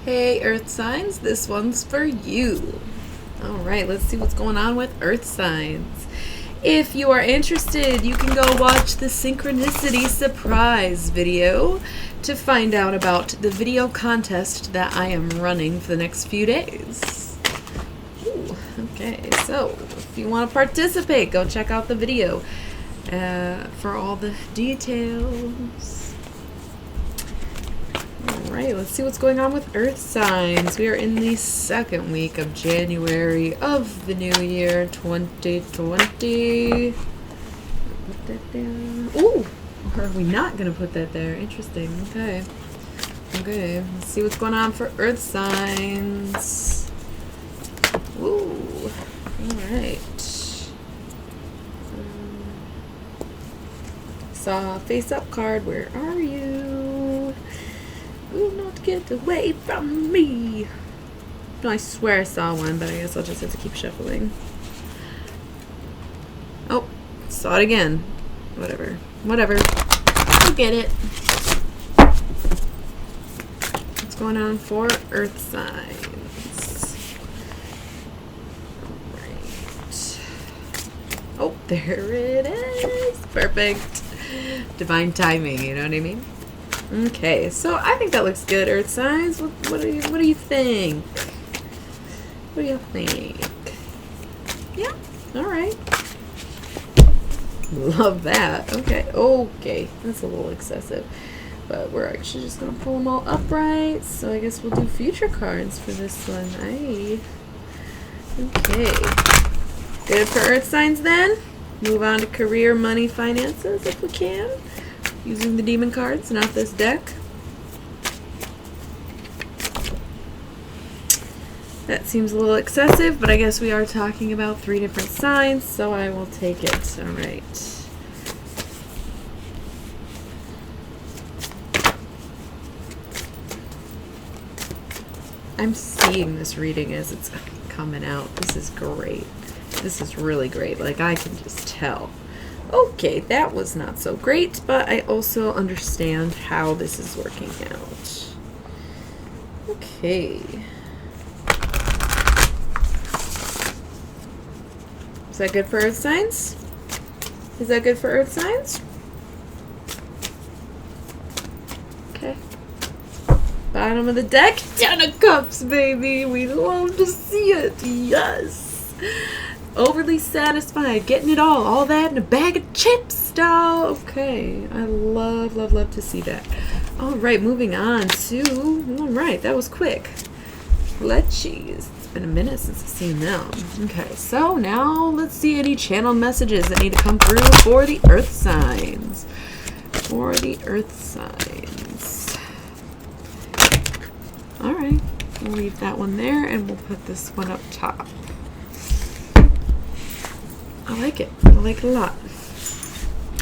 Hey Earth signs, this one's for you. Alright, let's see what's going on with Earth signs. If you are interested, you can go watch the Synchronicity Surprise video to find out about the video contest that I am running for the next few days. Ooh, okay, so if you want to participate, go check out the video for all the details. Alright, let's see what's going on with Earth signs. We are in the second week of January of the new year 2020. Put that down. Ooh! Or are we not going to put that there? Interesting. Okay. Okay, let's see what's going on for Earth signs. Ooh. Alright. Saw a face-up card. Where are you? Will not get away from me. No, I swear I saw one, but I guess I'll just have to keep shuffling. Oh, saw it again. Whatever. Whatever. I'll get it. What's going on for Earth signs? Alright. Oh, there it is. Perfect. Divine timing, you know what I mean? Okay, so I think that looks good, Earth signs. What do you think? What do you think? Yeah, all right. Love that. Okay, that's a little excessive, but we're actually just gonna pull them all upright. So I guess we'll do future cards for this one. Aye. Okay, good for Earth signs then. Move on to career, money, finances if we can. Using the demon cards, not this deck. That seems a little excessive, but I guess we are talking about 3 different signs, so I will take it. All right. I'm seeing this reading as it's coming out. This is great. This is really great. Like, I can just tell. Okay, that was not so great, but I also understand how this is working out. Okay. Is that good for Earth signs? Is that good for Earth signs? Okay. Bottom of the deck, 10 of Cups, baby. We love to see it. Yes. Overly satisfied, getting it all that in a bag of chips style. Okay, I love to see that. All right, moving on to, all right, that was quick. Lechies. It's been a minute since I've seen them. Okay, so now let's see any channel messages that need to come through for the Earth signs. For the Earth signs. All right, we'll leave that one there and we'll put this one up top. I like it. I like it a lot.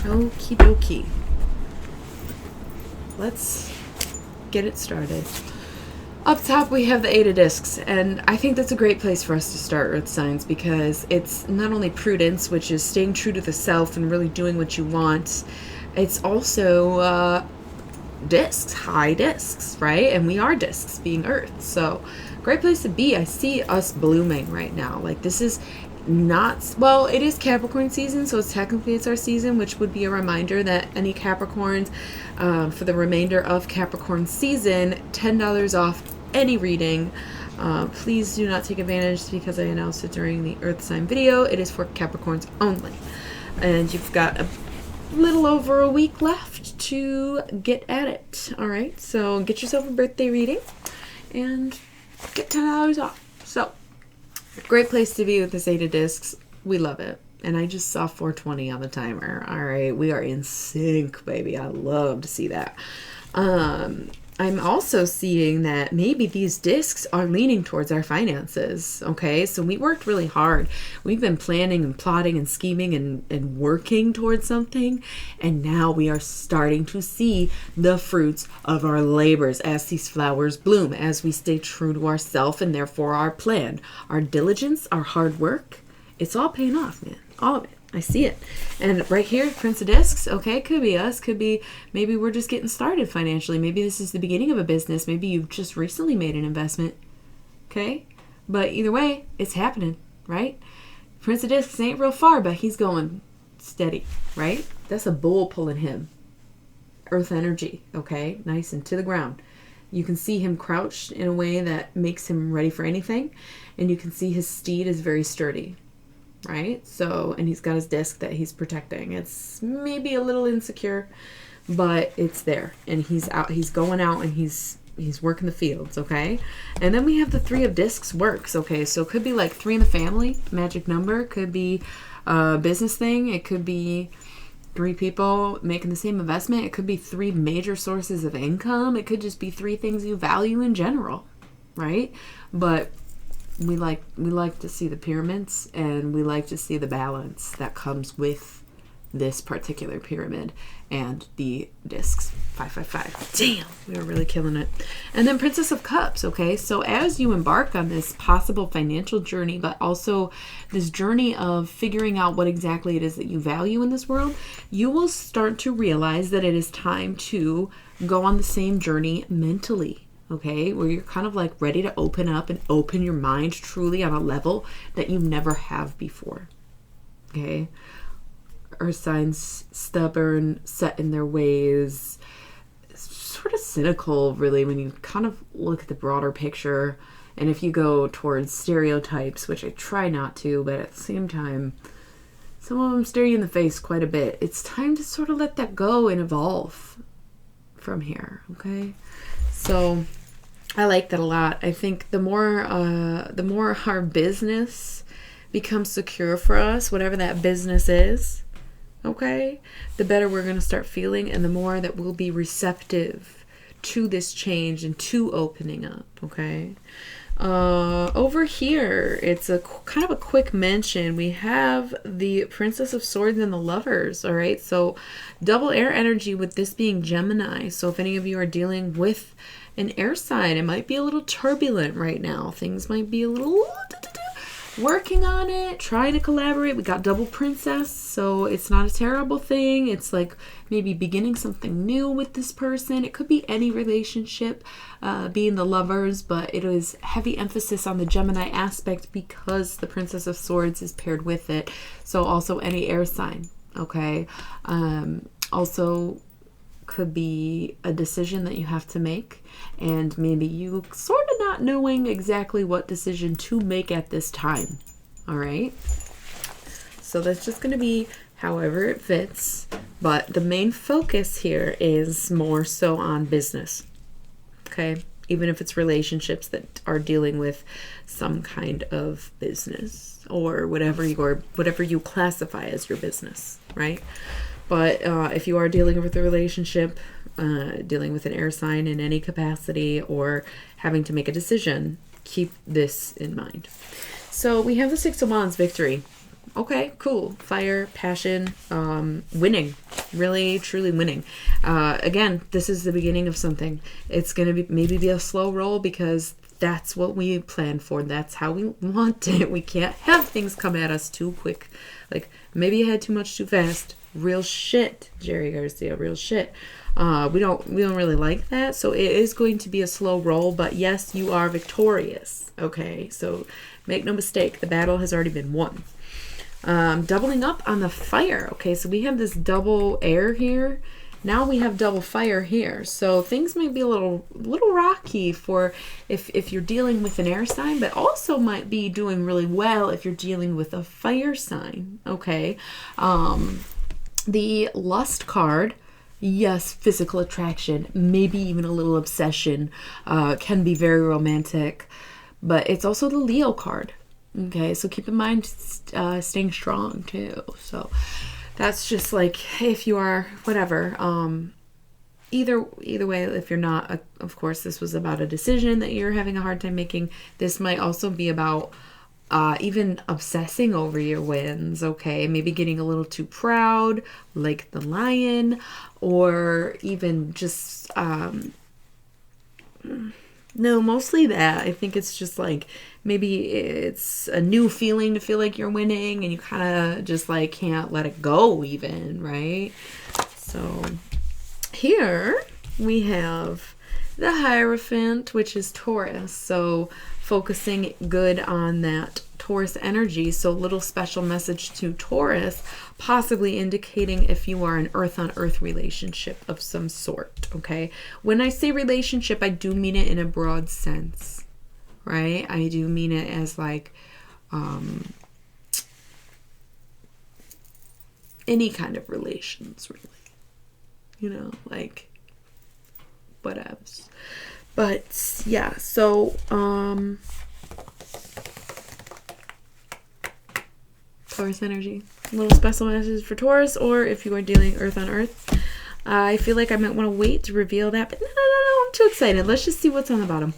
Okie dokie. Let's get it started. Up top we have the 8 of Discs, and I think that's a great place for us to start, Earth signs, because it's not only prudence, which is staying true to the self and really doing what you want. It's also discs, high discs, right? And we are discs, being Earth. So great place to be. I see us blooming right now. Like, this is not, well, it is Capricorn season, so it's our season, which would be a reminder that any Capricorns for the remainder of Capricorn season, $10 off any reading. Please do not take advantage, because I announced it during the Earth sign video. It is for Capricorns only, and you've got a little over a week left to get at it. All right, so get yourself a birthday reading and get $10 off. So great place to be with this 8 of Discs. We love it. And I just saw 420 on the timer. All right, we are in sync, baby. I love to see that. I'm also seeing that maybe these discs are leaning towards our finances, okay? So we worked really hard. We've been planning and plotting and scheming and working towards something, and now we are starting to see the fruits of our labors as these flowers bloom, as we stay true to ourselves and therefore our plan. Our diligence, our hard work, it's all paying off, man. All of it. I see it. And right here, Prince of Discs, okay, could be us. Could be maybe we're just getting started financially. Maybe this is the beginning of a business. Maybe you've just recently made an investment. Okay? But either way, it's happening, right? Prince of Discs ain't real far, but he's going steady, right? That's a bull pulling him. Earth energy, okay? Nice and to the ground. You can see him crouched in a way that makes him ready for anything. And you can see his steed is very sturdy. Right? So, and he's got his disc that he's protecting. It's maybe a little insecure, but it's there. And he's going out and he's working the fields, okay? And then we have the 3 of discs works, okay? So it could be like 3 in the family, magic number. Could be a business thing. It could be 3 people making the same investment. It could be 3 major sources of income. It could just be 3 things you value in general, right? But we like to see the pyramids, and we like to see the balance that comes with this particular pyramid and the discs. 555. Damn, we were really killing it. And then Princess of Cups, okay? So as you embark on this possible financial journey, but also this journey of figuring out what exactly it is that you value in this world, you will start to realize that it is time to go on the same journey mentally. Okay, where you're kind of like ready to open up and open your mind truly on a level that you never have before. Okay, Earth signs, stubborn, set in their ways, sort of cynical, really, when you kind of look at the broader picture. And if you go towards stereotypes, which I try not to, but at the same time, some of them stare you in the face quite a bit. It's time to sort of let that go and evolve from here. Okay, so I like that a lot. I think the more our business becomes secure for us, whatever that business is, okay, the better we're going to start feeling, and the more that we'll be receptive to this change and to opening up, okay? Over here, it's a kind of a quick mention. We have the Princess of Swords and the Lovers, all right? So double air energy with this being Gemini. So if any of you are dealing with an air sign, it might be a little turbulent right now. Things might be a little working on it, trying to collaborate. We got double princess, so it's not a terrible thing. It's like maybe beginning something new with this person. It could be any relationship, being the lovers, but it is heavy emphasis on the Gemini aspect because the Princess of Swords is paired with it. So also any air sign, okay? Also could be a decision that you have to make, and maybe you sort of not knowing exactly what decision to make at this time. All right, so that's just going to be however it fits, but the main focus here is more so on business, okay? Even if it's relationships that are dealing with some kind of business or whatever you classify as your business, right? But if you are dealing with a relationship, dealing with an air sign in any capacity, or having to make a decision, keep this in mind. So we have the 6 of Wands, victory. Okay, cool. Fire, passion, winning. Really, truly winning. Again, this is the beginning of something. It's going to be maybe a slow roll because that's what we planned for. That's how we want it. We can't have things come at us too quick. Like, maybe you had too much too fast. Real shit, Jerry Garcia, real shit. We don't really like that. So it is going to be a slow roll, but yes, you are victorious. Okay, so make no mistake, the battle has already been won. Doubling up on the fire. Okay, so we have this double air here. Now we have double fire here. So things might be a little rocky for if you're dealing with an air sign, but also might be doing really well if you're dealing with a fire sign. Okay. The lust card, yes, physical attraction, maybe even a little obsession, can be very romantic, but it's also the Leo card. Okay, so keep in mind staying strong too. So that's just like if you are whatever. Either way, if you're not, of course, this was about a decision that you're having a hard time making. This might also be about even obsessing over your wins, okay? Maybe getting a little too proud, like the lion, or even just No, mostly that. I think it's just like maybe it's a new feeling to feel like you're winning and you kind of just like can't let it go even, right? So here we have the Hierophant, which is Taurus. So focusing good on that Taurus energy. So little special message to Taurus, possibly indicating if you are an earth on earth relationship of some sort. Okay. When I say relationship, I do mean it in a broad sense, right? I do mean it as like, any kind of relations, really, you know, like whatevs. But yeah, so Taurus energy, a little special message for Taurus, or if you are dealing earth on earth. I feel like I might want to wait to reveal that, but no, I'm too excited. Let's just see what's on the bottom.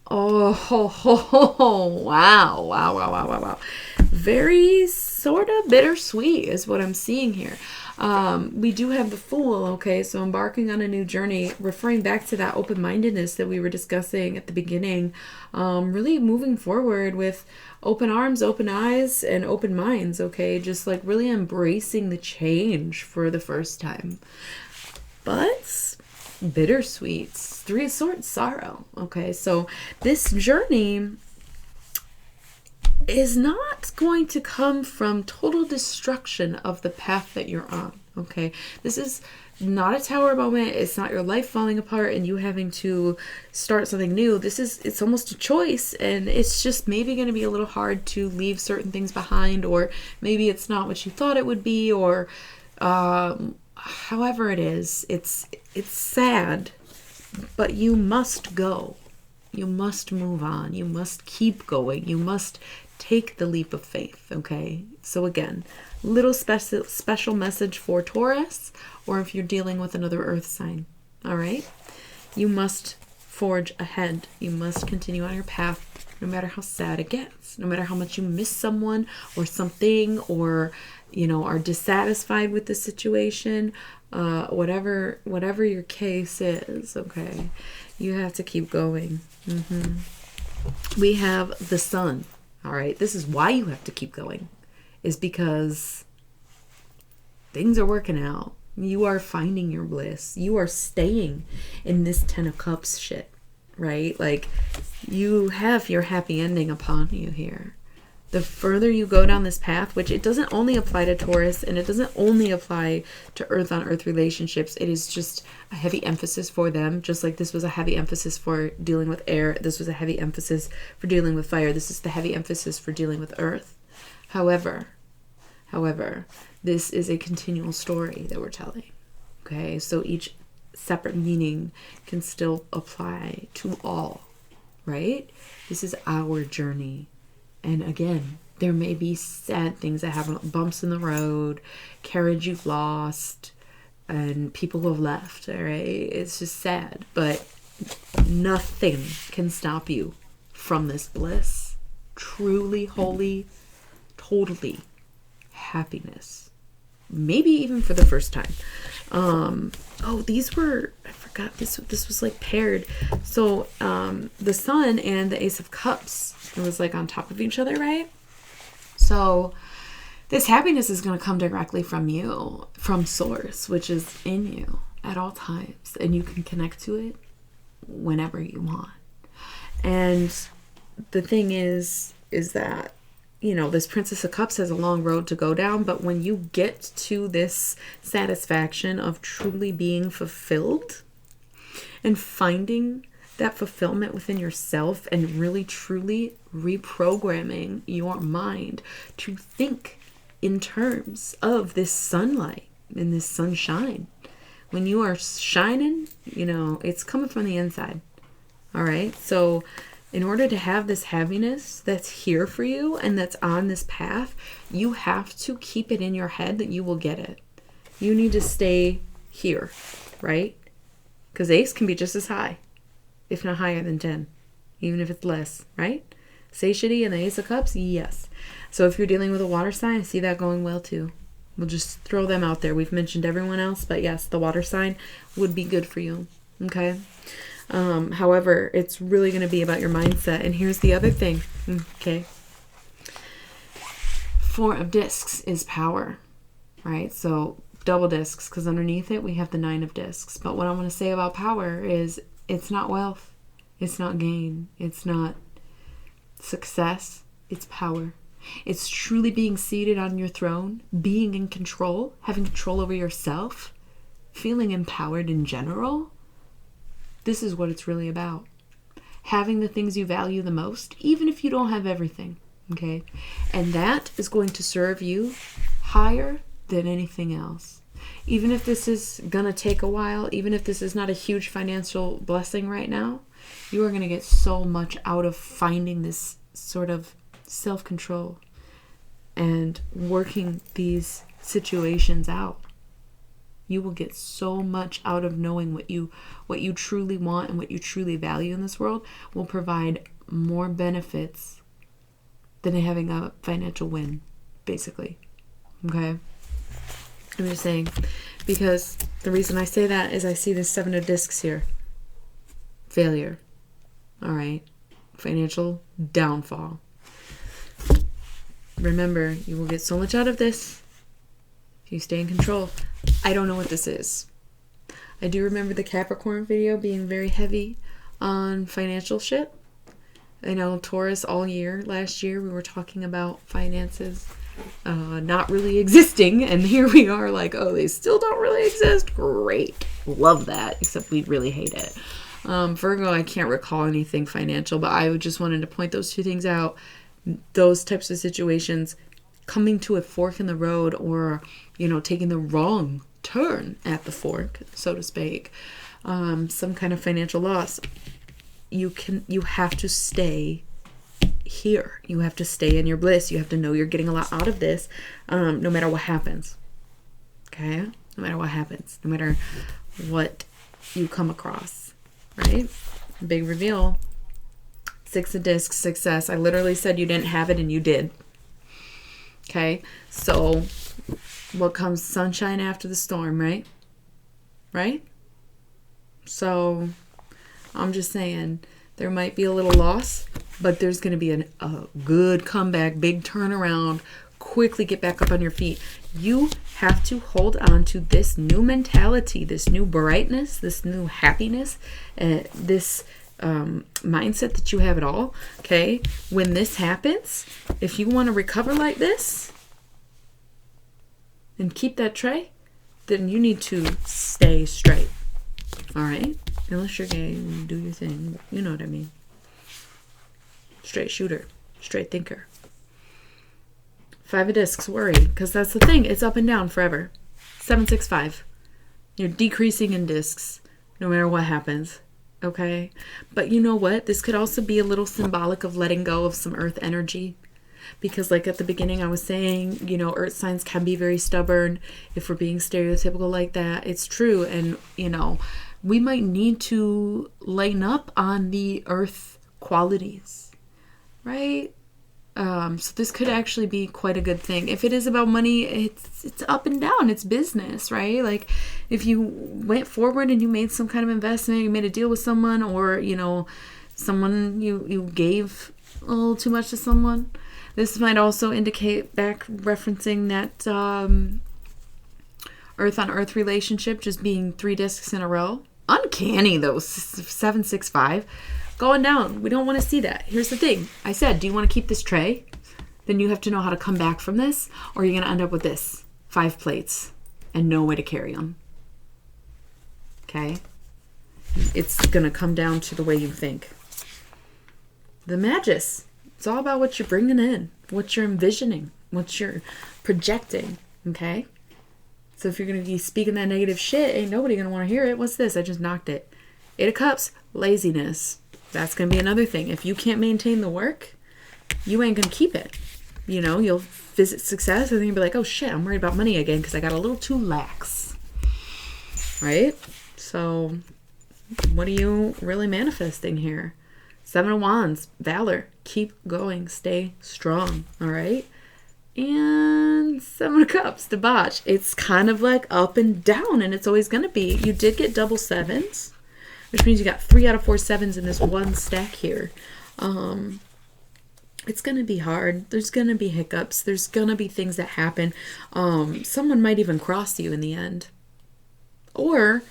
Oh, ho, ho, ho, ho. Wow. Very sort of bittersweet is what I'm seeing here. We do have the Fool, okay, so embarking on a new journey, referring back to that open-mindedness that we were discussing at the beginning, really moving forward with open arms, open eyes, and open minds, okay, just like really embracing the change for the first time. But bittersweet, Three of Swords, sorrow, okay, so this journey is not going to come from total destruction of the path that you're on, okay? This is not a tower moment. It's not your life falling apart and you having to start something new. It's almost a choice, and it's just maybe going to be a little hard to leave certain things behind, or maybe it's not what you thought it would be, or however it is. It's sad, but you must go. You must move on. You must keep going. You must take the leap of faith, okay? So again, little special message for Taurus, or if you're dealing with another earth sign, all right? You must forge ahead. You must continue on your path, no matter how sad it gets, no matter how much you miss someone or something, or, you know, are dissatisfied with the situation, whatever your case is, okay? You have to keep going. We have the Sun. All right, this is why you have to keep going, is because things are working out. You are finding your bliss. You are staying in this 10 of Cups shit, right? Like, you have your happy ending upon you here. The further you go down this path, which it doesn't only apply to Taurus, and it doesn't only apply to earth on earth relationships. It is just a heavy emphasis for them. Just like this was a heavy emphasis for dealing with air. This was a heavy emphasis for dealing with fire. This is the heavy emphasis for dealing with earth. However, this is a continual story that we're telling. Okay, so each separate meaning can still apply to all, right? This is our journey. And again, there may be sad things that happen, bumps in the road, carriage you've lost, and people who have left, all right? It's just sad, but nothing can stop you from this bliss. Truly, wholly, totally happiness. Maybe even for the first time. These were, I forgot, this was like paired. So the Sun and the Ace of Cups, it was like on top of each other, right? So this happiness is going to come directly from you, from Source, which is in you at all times, and you can connect to it whenever you want. And the thing is that, you know, this Princess of Cups has a long road to go down, but when you get to this satisfaction of truly being fulfilled and finding that fulfillment within yourself and really truly reprogramming your mind to think in terms of this sunlight and this sunshine. When you are shining, you know, it's coming from the inside. All right. So in order to have this happiness that's here for you and that's on this path, you have to keep it in your head that you will get it. You need to stay here, right? Because Ace can be just as high, if not higher than 10, even if it's less, right? Satiety and the Ace of Cups, yes. So if you're dealing with a water sign, I see that going well too. We'll just throw them out there. We've mentioned everyone else, but yes, the water sign would be good for you, okay? However, it's really going to be about your mindset. And here's the other thing. Okay. 4 of discs is power, right? So double discs, because underneath it we have the 9 of discs. But what I want to say about power is it's not wealth. It's not gain. It's not success. It's power. It's truly being seated on your throne, being in control, having control over yourself, feeling empowered in general. This is what it's really about. Having the things you value the most, even if you don't have everything, okay? And that is going to serve you higher than anything else. Even if this is going to take a while, even if this is not a huge financial blessing right now, you are going to get so much out of finding this sort of self-control and working these situations out. You will get so much out of knowing what you truly want and what you truly value in this world will provide more benefits than having a financial win, basically. Okay? I'm just saying, because the reason I say that is I see the 7 of discs here. Failure. All right? Financial downfall. Remember, you will get so much out of this if you stay in control. I don't know what this is. I do remember the Capricorn video being very heavy on financial shit. I know Taurus all year, last year, we were talking about finances not really existing. And here we are like, oh, they still don't really exist. Great. Love that. Except we really hate it. Virgo, I can't recall anything financial, but I just wanted to point those 2 things out. Those types of situations, coming to a fork in the road, or, taking the wrong turn at the fork, so to speak, some kind of financial loss. You have to stay here. You have to stay in your bliss. You have to know you're getting a lot out of this, no matter what happens. Okay? No matter what happens. No matter what you come across. Right? Big reveal. 6 of discs, success. I literally said you didn't have it and you did. Okay? So, what comes? Sunshine after the storm, right? Right? So, I'm just saying, there might be a little loss, but there's going to be a good comeback, big turnaround, quickly get back up on your feet. You have to hold on to this new mentality, this new brightness, this new happiness, this mindset that you have it all. Okay? When this happens, if you want to recover like this and keep that tray, then you need to stay straight. All right? Unless you're gay and do your thing. You know what I mean. Straight shooter. Straight thinker. 5 of discs, worry. Because that's the thing. It's up and down forever. 7, 6, 5. You're decreasing in discs no matter what happens. Okay? But you know what? This could also be a little symbolic of letting go of some earth energy. Because like at the beginning I was saying, earth signs can be very stubborn. If we're being stereotypical like that, it's true. And, we might need to lighten up on the earth qualities, right? So this could actually be quite a good thing. If it is about money, it's up and down. It's business, right? Like if you went forward and you made some kind of investment, you made a deal with someone, or, someone you gave a little too much to someone. This might also indicate, back referencing that earth on earth relationship just being 3 discs in a row. Uncanny though. 7, 6, 5 going down. We don't want to see that. Here's the thing. I said, do you want to keep this tray? Then you have to know how to come back from this, or you're going to end up with this 5 plates and no way to carry them. Okay? It's going to come down to the way you think. The Magus. It's all about what you're bringing in, what you're envisioning, what you're projecting. Okay? So if you're going to be speaking that negative shit, ain't nobody going to want to hear it. What's this? I just knocked it. 8 of Cups, laziness. That's going to be another thing. If you can't maintain the work, you ain't going to keep it. You'll visit success and then you'll be like, oh shit, I'm worried about money again because I got a little too lax. Right? So what are you really manifesting here? 7 of Wands, valor. Keep going. Stay strong. All right? And 7 of Cups, debauch. It's kind of like up and down, and it's always going to be. You did get double 7s. which means you got 3 out of 4 sevens in this one stack here. It's going to be hard. There's going to be hiccups. There's going to be things that happen. Someone might even cross you in the end. Or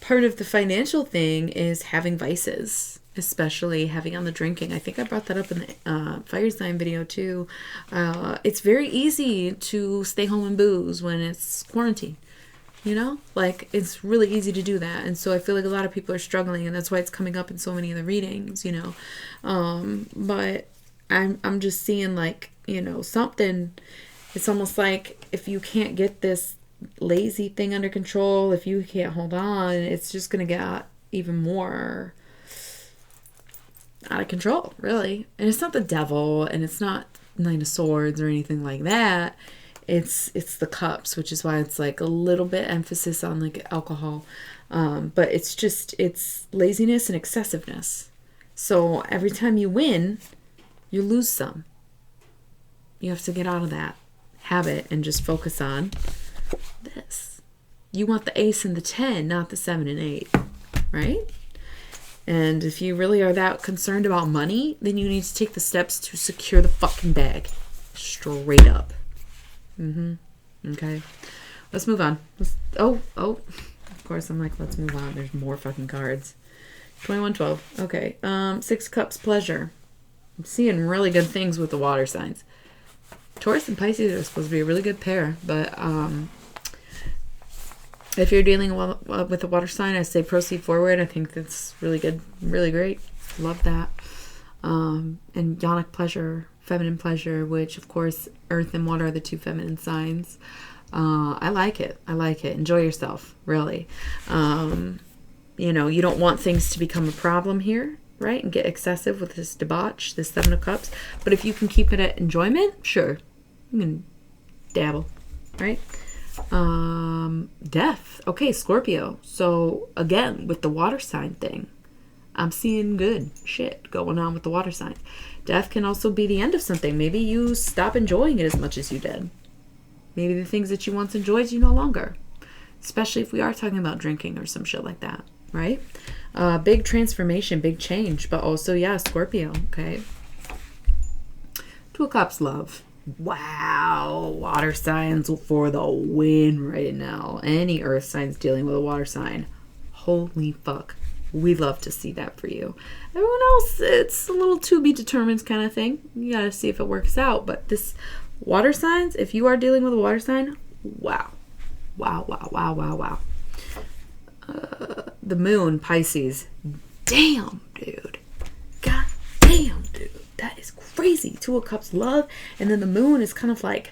part of the financial thing is having vices, especially heavy on the drinking. I think I brought that up in the fire sign video too. It's very easy to stay home and booze when it's quarantine. You know, like it's really easy to do that. And so I feel like a lot of people are struggling, and that's why it's coming up in so many of the readings, you know. But I'm just seeing, like, you know, something. It's almost like if you can't get this lazy thing under control, if you can't hold on, it's just going to get even more out of control, really. And it's not the devil, and it's not Nine of Swords or anything like that. It's the cups, which is why it's like a little bit emphasis on like alcohol. But it's laziness and excessiveness. So every time you win, you lose some. You have to get out of that habit and just focus on this. You want the ace and the 10, not the 7 and 8, right? And if you really are that concerned about money, then you need to take the steps to secure the fucking bag. Straight up. Okay. Let's move on. Oh. Of course, I'm like, let's move on. There's more fucking cards. 2112. Okay. 6 cups, pleasure. I'm seeing really good things with the water signs. Taurus and Pisces are supposed to be a really good pair, but if you're dealing with a water sign, I say proceed forward. I think that's really good, really great. Love that. And yonic pleasure, feminine pleasure, which of course earth and water are the 2 feminine signs. I like it. Enjoy yourself, really. You know, you don't want things to become a problem here, right? And get excessive with this debauch, this 7 of cups. But if you can keep it at enjoyment, sure. You can dabble, right? Death. Okay, Scorpio. So again, with the water sign thing, I'm seeing good shit going on with the water signs. Death can also be the end of something. Maybe you stop enjoying it as much as you did. Maybe the things that you once enjoyed, you no longer. Especially if we are talking about drinking or some shit like that, right? Big transformation, big change. But also, yeah, Scorpio, okay? 2 of Cups, love. Wow, water signs for the win right now. Any earth signs dealing with a water sign, holy fuck, we love to see that for you. Everyone else, it's a little to be determined kind of thing. You gotta see if it works out. But this water signs, if you are dealing with a water sign, wow. The moon, Pisces, damn, dude. God damn, dude. That is crazy. 2 of Cups, love. And then the moon is kind of like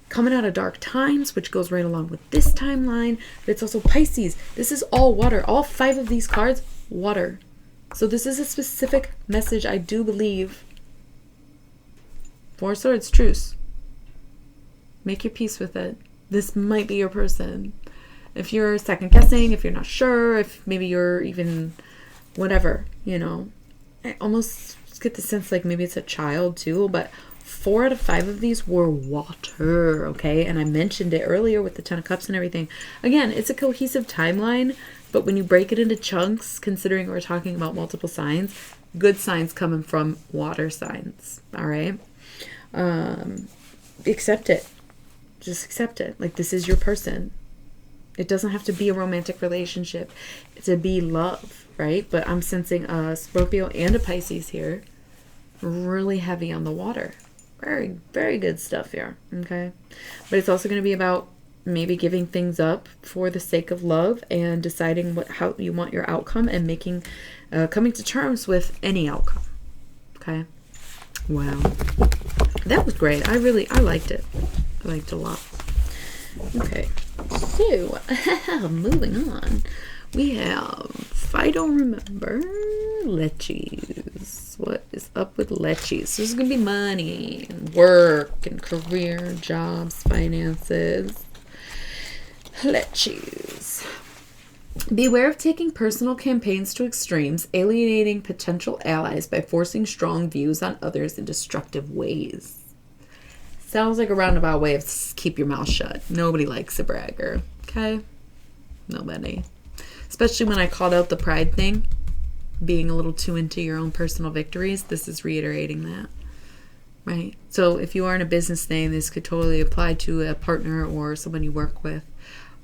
coming out of dark times, which goes right along with this timeline. But it's also Pisces. This is all water. All 5 of these cards, water. So this is a specific message, I do believe. 4 of Swords, truce. Make your peace with it. This might be your person. If you're second guessing, if you're not sure, if maybe you're even whatever, you know. I almost get the sense like maybe it's a child too, but 4 out of 5 of these were water, okay? And I mentioned it earlier with the 10 of Cups and everything. Again, it's a cohesive timeline, but when you break it into chunks, considering we're talking about multiple signs, good signs coming from water signs, all right? Accept it. Just accept it. Like, this is your person. It doesn't have to be a romantic relationship to be love, right? But I'm sensing a Scorpio and a Pisces here. Really heavy on the water. Very, very good stuff here, okay? But it's also going to be about maybe giving things up for the sake of love and deciding how you want your outcome and coming to terms with any outcome, okay? Wow. That was great. I liked it. I liked it a lot. Okay, so moving on, we have, I don't remember, Leches. What is up with Leches? So this is going to be money and work and career, jobs, finances. Leches. Beware of taking personal campaigns to extremes, alienating potential allies by forcing strong views on others in destructive ways. Sounds like a roundabout way of keep your mouth shut. Nobody likes a bragger, okay? Nobody. especially when I called out the pride thing, being a little too into your own personal victories. This is reiterating that, right? So if you are in a business thing, this could totally apply to a partner or someone you work with.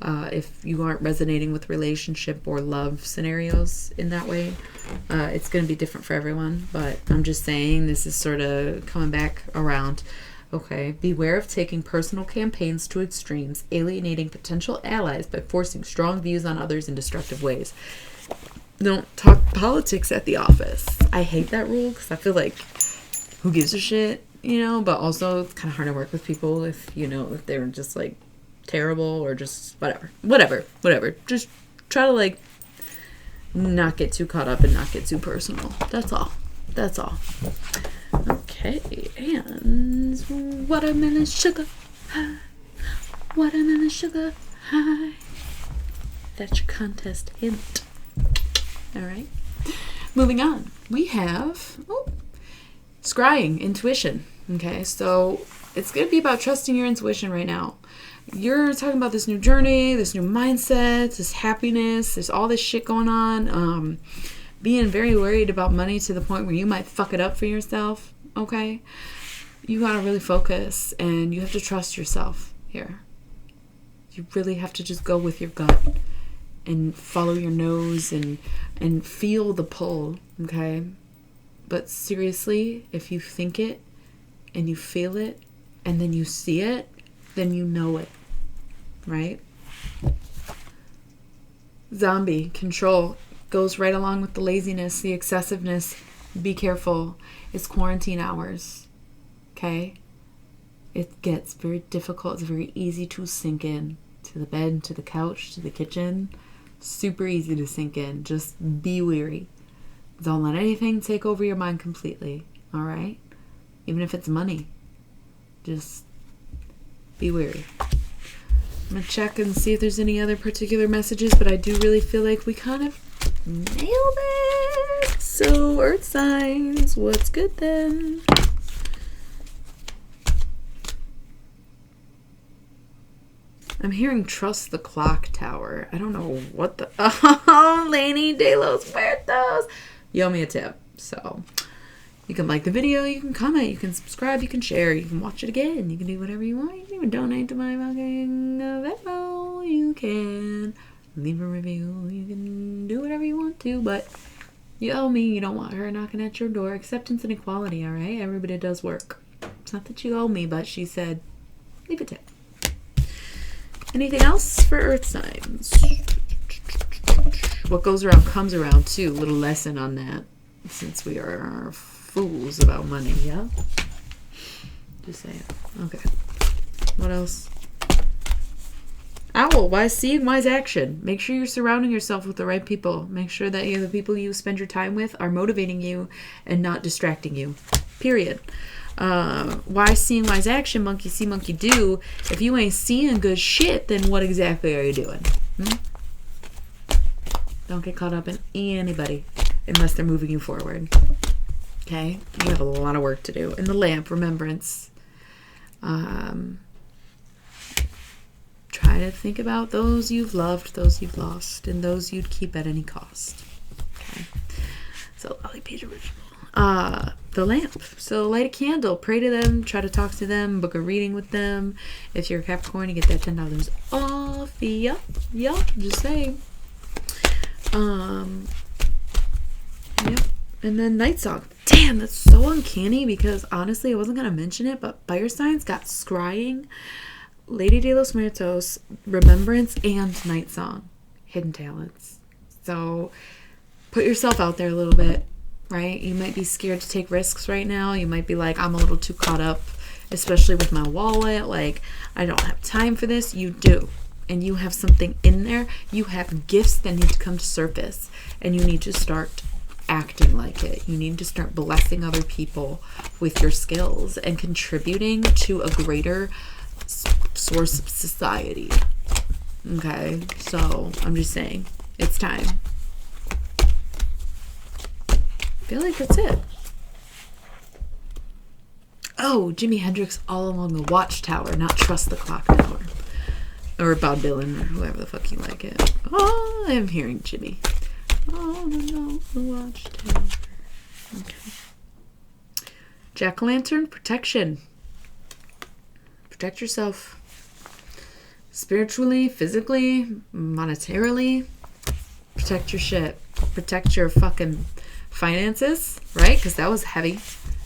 If you aren't resonating with relationship or love scenarios in that way, it's going to be different for everyone. But I'm just saying this is sort of coming back around. Okay, beware of taking personal campaigns to extremes, alienating potential allies by forcing strong views on others in destructive ways. Don't talk politics at the office. I hate that rule because I feel like who gives a shit, but also it's kind of hard to work with people if, if they're just like terrible or just whatever. Just try to like not get too caught up and not get too personal. That's all. Okay, and watermelon sugar high. Watermelon sugar high. That's your contest hint. All right. Moving on. We have scrying, intuition. Okay, so it's going to be about trusting your intuition right now. You're talking about this new journey, this new mindset, this happiness. There's all this shit going on. Being very worried about money to the point where you might fuck it up for yourself. Okay? You got to really focus and you have to trust yourself here. You really have to just go with your gut and follow your nose and feel the pull, okay? But seriously, if you think it and you feel it and then you see it, then you know it, right? Zombie, control, goes right along with the laziness, the excessiveness. Be careful. It's quarantine hours, okay? It gets very difficult. It's very easy to sink in to the bed, to the couch, to the kitchen. Super easy to sink in. Just be weary. Don't let anything take over your mind completely, all right? Even if it's money. Just be weary. I'm going to check and see if there's any other particular messages, but I do really feel like we kind of nailed it. So, Earth signs, what's good then? I'm hearing trust the clock tower. I don't know what the... Oh, Lainey de los Muertos. You owe me a tip. So, you can like the video, you can comment, you can subscribe, you can share, you can watch it again, you can do whatever you want. You can even donate to my fucking Venmo. You can leave a review. You can do whatever you want to, but you owe me. You don't want her knocking at your door. Acceptance and equality, all right? Everybody does work. It's not that you owe me, but she said, leave a tip. Anything else for Earth signs? What goes around comes around, too. Little lesson on that, since we are fools about money, yeah? Just saying. Okay. What else? Owl, wise seeing, wise action. Make sure you're surrounding yourself with the right people. Make sure that the people you spend your time with are motivating you and not distracting you. Period. Wise seeing, wise action, monkey see, monkey do. If you ain't seeing good shit, then what exactly are you doing? Don't get caught up in anybody unless they're moving you forward. Okay? You have a lot of work to do. And the lamp, remembrance. Try to think about those you've loved, those you've lost, and those you'd keep at any cost. Okay? So, Lolly Page original. The lamp. So light a candle, pray to them, try to talk to them, book a reading with them. If you're a Capricorn, you get that $10 off. Yup, just saying. Yep. And then Night Song. Damn, that's so uncanny because honestly, I wasn't going to mention it, but fire signs got scrying, Lady de los Muertos, Remembrance, and Night Song. Hidden talents. So put yourself out there a little bit. Right? You might be scared to take risks right now. You might be like, I'm a little too caught up, especially with my wallet. Like, I don't have time for this. You do. And you have something in there. You have gifts that need to come to surface. And you need to start acting like it. You need to start blessing other people with your skills and contributing to a greater source of society. Okay? So, I'm just saying, it's time. I feel like that's it. Oh, Jimi Hendrix, All Along the Watchtower, not Trust the Clock Tower. Or Bob Dylan, or whoever the fuck you like it. Oh, I'm hearing Jimmy. Oh, no, watchtower. Okay. Jack-o'-lantern, protection. Protect yourself. Spiritually, physically, monetarily. Protect your shit. Protect your fucking finances, right? Because that was heavy.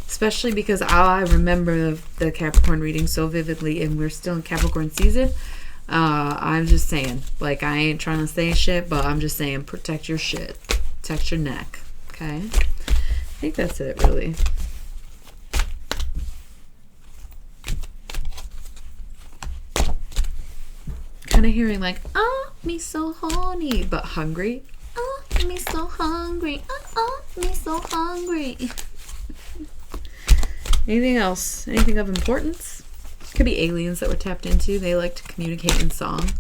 Especially because I remember the Capricorn reading so vividly, and we're still in Capricorn season. I'm just saying, like, I ain't trying to say shit, but I'm just saying, protect your shit. Protect your neck, okay? I think that's it, really. Kind of hearing like, oh, me so horny, but hungry. Oh, me so hungry. Oh, me so hungry. Anything else? Anything of importance? Could be aliens that were tapped into. They like to communicate in song.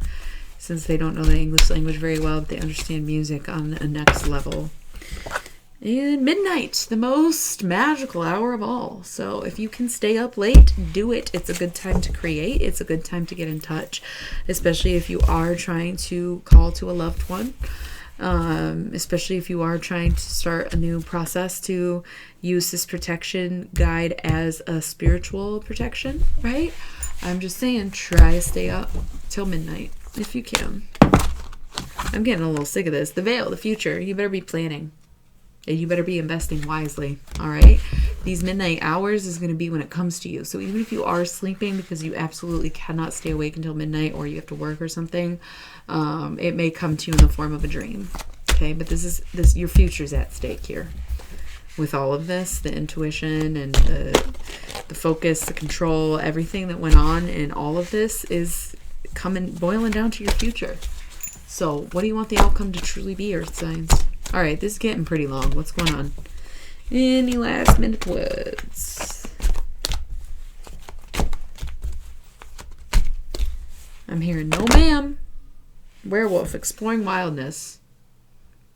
Since they don't know the English language very well, but they understand music on a next level. And midnight, the most magical hour of all. So if you can stay up late, do it. It's a good time to create. It's a good time to get in touch, especially if you are trying to call to a loved one. Especially if you are trying to start a new process to use this protection guide as a spiritual protection, right? I'm just saying, try to stay up till midnight if you can. I'm getting a little sick of this. The veil, the future. You better be planning. And you better be investing wisely, all right? These midnight hours is going to be when it comes to you. So even if you are sleeping because you absolutely cannot stay awake until midnight or you have to work or something, it may come to you in the form of a dream, okay? But this your future's at stake here. With all of this, the intuition and the focus, the control, everything that went on in all of this is boiling down to your future. So what do you want the outcome to truly be, Earth signs? All right, this is getting pretty long. What's going on? Any last minute words? I'm hearing no ma'am. Werewolf, exploring wildness.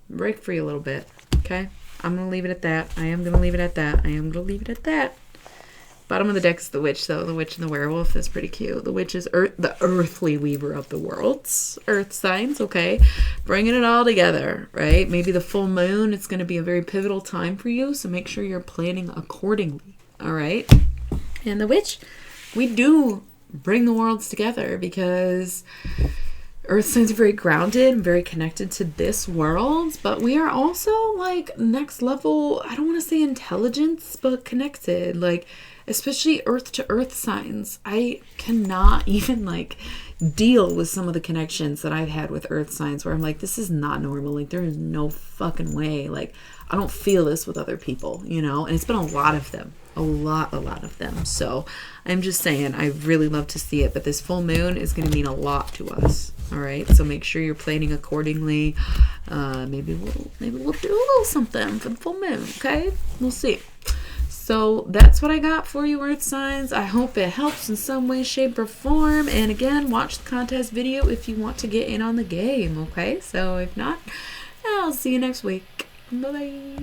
Break free a little bit, okay? I'm going to leave it at that. I am going to leave it at that. I am going to leave it at that. Bottom of the deck is the witch, though. The witch and the werewolf is pretty cute. The witch is the earthly weaver of the worlds. Earth signs, okay? Bringing it all together, right? Maybe the full moon, it's going to be a very pivotal time for you, so make sure you're planning accordingly, all right? And the witch, we do bring the worlds together because Earth signs are very grounded and very connected to this world, but we are also like next level, I don't want to say intelligence, but connected, like especially earth to earth signs. I cannot even like deal with some of the connections that I've had with earth signs where I'm like, this is not normal. Like there is no fucking way. Like I don't feel this with other people, you know, and it's been a lot of them. A lot of them. So I'm just saying, I really love to see it, but this full moon is going to mean a lot to us. All right. So make sure you're planning accordingly. Maybe we'll do a little something for the full moon. Okay. We'll see. So that's what I got for you, Earth signs. I hope it helps in some way, shape, or form. And again, watch the contest video if you want to get in on the game. Okay. So if not, I'll see you next week. Bye-bye.